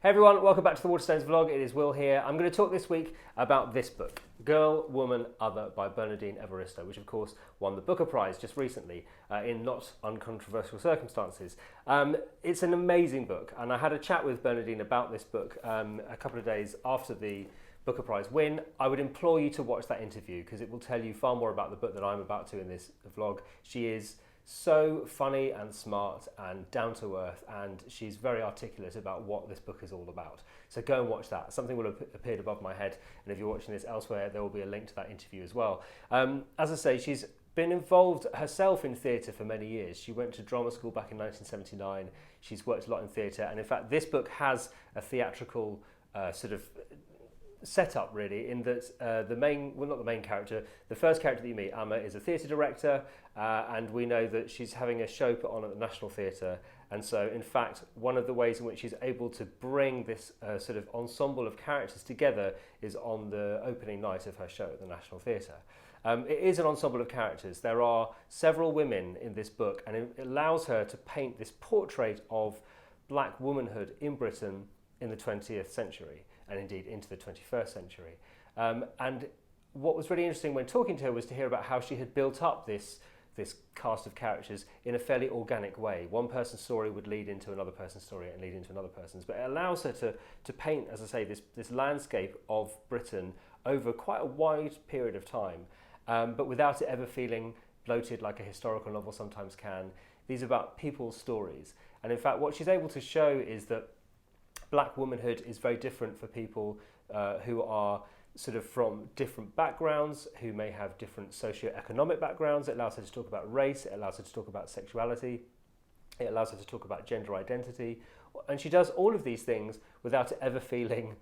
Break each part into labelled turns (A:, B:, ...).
A: Hey everyone, welcome back to the Waterstones vlog. It is Will here. I'm going to talk this week about this book, Girl, Woman, Other by Bernardine Evaristo, which of course won the Booker Prize just recently in not uncontroversial circumstances. It's an amazing book, and I had a chat with Bernardine about this book a couple of days after the Booker Prize win. I would implore you to watch that interview because it will tell you far more about the book than I'm about to in this vlog. She is so funny and smart and down to earth, and she's very articulate about what this book is all about. So go and watch that. Something will have appeared above my head, and if you're watching this elsewhere, there will be a link to that interview as well. As I say, she's been involved herself in theatre for many years. She went to drama school back in 1979. She's worked a lot in theatre, and in fact this book has a theatrical sort of setup really, in that the main, well, not the main character, the first character that you meet, Amma, is a theatre director, and we know that she's having a show put on at the National Theatre, and so in fact one of the ways in which she's able to bring this sort of ensemble of characters together is on the opening night of her show at the National Theatre. It is an ensemble of characters. There are several women in this book, and it allows her to paint this portrait of black womanhood in Britain in the 20th century, and indeed into the 21st century. And what was really interesting when talking to her was to hear about how she had built up this cast of characters in a fairly organic way. One person's story would lead into another person's story and lead into another person's, but it allows her to paint, as I say, this landscape of Britain over quite a wide period of time, but without it ever feeling bloated like a historical novel sometimes can. These are about people's stories, and in fact what she's able to show is that black womanhood is very different for people who are sort of from different backgrounds, who may have different socio-economic backgrounds. It allows her to talk about race, it allows her to talk about sexuality, it allows her to talk about gender identity, and she does all of these things without it ever feeling,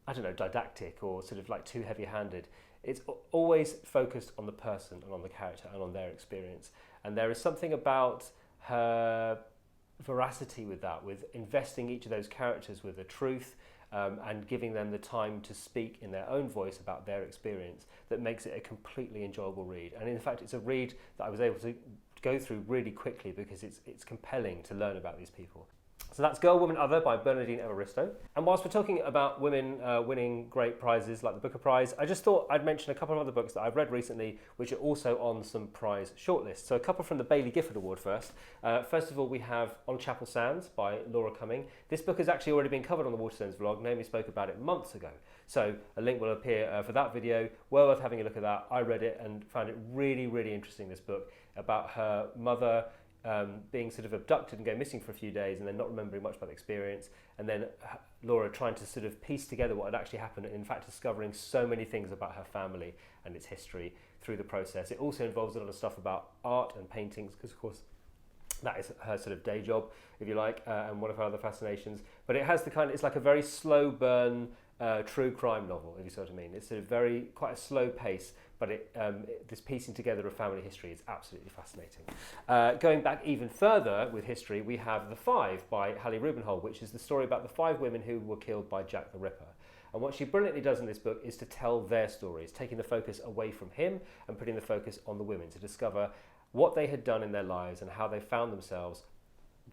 A: I don't know, didactic or sort of like too heavy-handed. It's always focused on the person and on the character and on their experience, and there is something about her veracity with that, with investing each of those characters with a truth and giving them the time to speak in their own voice about their experience, that makes it a completely enjoyable read. And in fact it's a read that I was able to go through really quickly because it's compelling to learn about these people. So that's Girl, Woman, Other by Bernardine Evaristo. And whilst we're talking about women winning great prizes like the Booker Prize, I just thought I'd mention a couple of other books that I've read recently which are also on some prize shortlists. So a couple from the Baillie-Gifford Award first. First of all, we have On Chapel Sands by Laura Cumming. This book has actually already been covered on the Waterstones vlog. Naomi spoke about it months ago. So a link will appear for that video. Well worth having a look at that. I read it and found it really, really interesting, this book, about her mother being sort of abducted and going missing for a few days and then not remembering much about the experience, and then Laura trying to sort of piece together what had actually happened and in fact discovering so many things about her family and its history through the process. It also involves a lot of stuff about art and paintings because of course that is her sort of day job, if you like, and one of her other fascinations. But it has the kind of, it's like a very slow burn true crime novel, if you see what I mean. It's sort of quite a slow pace, but this piecing together of family history is absolutely fascinating. Going back even further with history, we have The Five by Hallie Rubenhold, which is the story about the 5 women who were killed by Jack the Ripper. And what she brilliantly does in this book is to tell their stories, taking the focus away from him and putting the focus on the women to discover what they had done in their lives and how they found themselves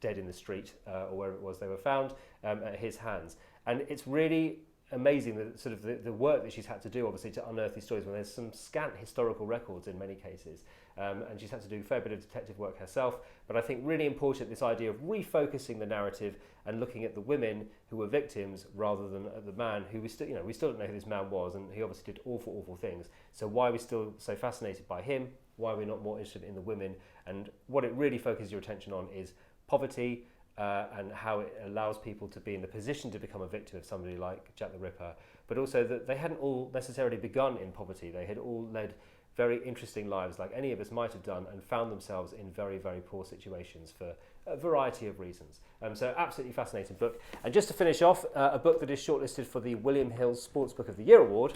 A: dead in the street or wherever it was they were found at his hands. And it's really amazing that sort of the work that she's had to do, obviously, to unearth these stories when there's some scant historical records in many cases, and she's had to do a fair bit of detective work herself. But I think really important, this idea of refocusing the narrative and looking at the women who were victims rather than at the man who we still don't know who this man was, and he obviously did awful things. So why are we still so fascinated by him? Why are we not more interested in the women? And what it really focuses your attention on is poverty, and how it allows people to be in the position to become a victim of somebody like Jack the Ripper, but also that they hadn't all necessarily begun in poverty. They had all led very interesting lives like any of us might have done, and found themselves in very, very poor situations for a variety of reasons. So absolutely fascinating book. And just to finish off, a book that is shortlisted for the William Hill Sports Book of the Year Award,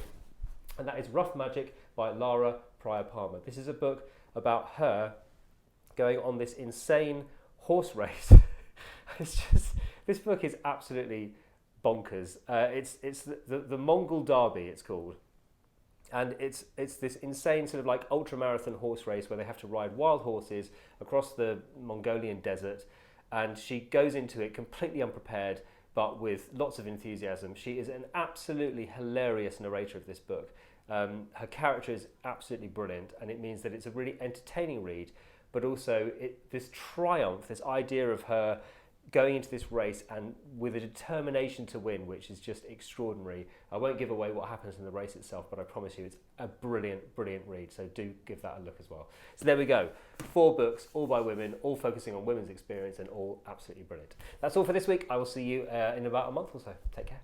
A: and that is Rough Magic by Lara Pryor Palmer. This is a book about her going on this insane horse race. It's just, this book is absolutely bonkers. It's the Mongol Derby, it's called, and it's this insane sort of like ultra marathon horse race where they have to ride wild horses across the Mongolian desert, and she goes into it completely unprepared, but with lots of enthusiasm. She is an absolutely hilarious narrator of this book. Her character is absolutely brilliant, and it means that it's a really entertaining read, but also this triumph, this idea of her going into this race and with a determination to win, which is just extraordinary. I won't give away what happens in the race itself, but I promise you it's a brilliant, brilliant read, so do give that a look as well. So there we go. 4 books, all by women, all focusing on women's experience and all absolutely brilliant. That's all for this week. I will see you in about a month or so. Take care.